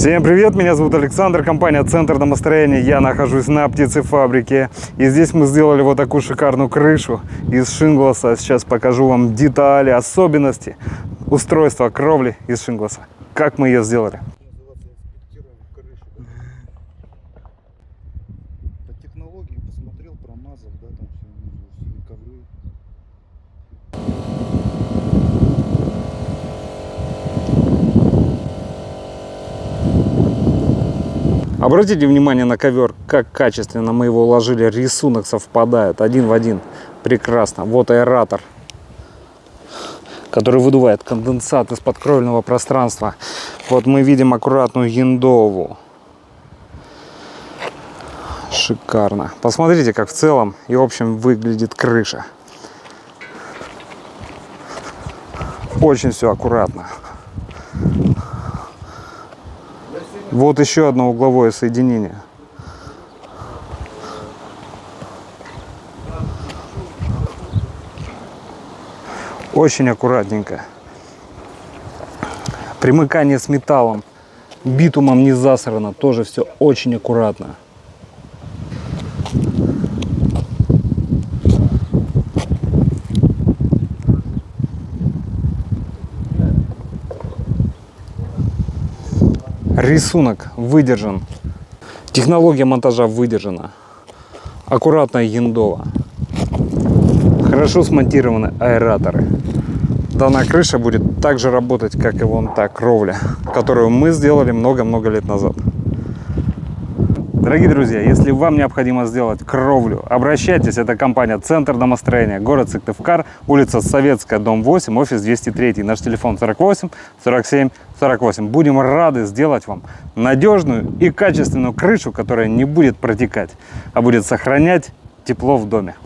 Всем привет, меня зовут Александр, компания «Центр домостроения». Я нахожусь на птицефабрике. И здесь мы сделали вот такую шикарную крышу из шингласа. Сейчас покажу вам детали, особенности устройства кровли из шингласа. Как мы ее сделали. По технологии посмотрел, промазал, да, там все ковры. Обратите внимание на ковер, как качественно мы его уложили. Рисунок совпадает один в один. Прекрасно. Вот аэратор, который выдувает конденсат из-под кровельного пространства. Вот мы видим аккуратную яндову. Шикарно. Посмотрите, как в целом и в общем выглядит крыша. Очень все аккуратно. Вот еще одно угловое соединение. Очень аккуратненько. Примыкание с металлом, битумом не засрано, тоже все очень аккуратно. Рисунок выдержан. Технология монтажа выдержана. Аккуратная яндова. Хорошо смонтированы аэраторы. Данная крыша будет так же работать, как и вон та кровля, которую мы сделали много-много лет назад. Дорогие друзья, если вам необходимо сделать кровлю, обращайтесь. Это компания «Центр домостроения», город Сыктывкар, улица Советская, дом 8, офис 203. Наш телефон 48 47 48. Будем рады сделать вам надежную и качественную крышу, которая не будет протекать, а будет сохранять тепло в доме.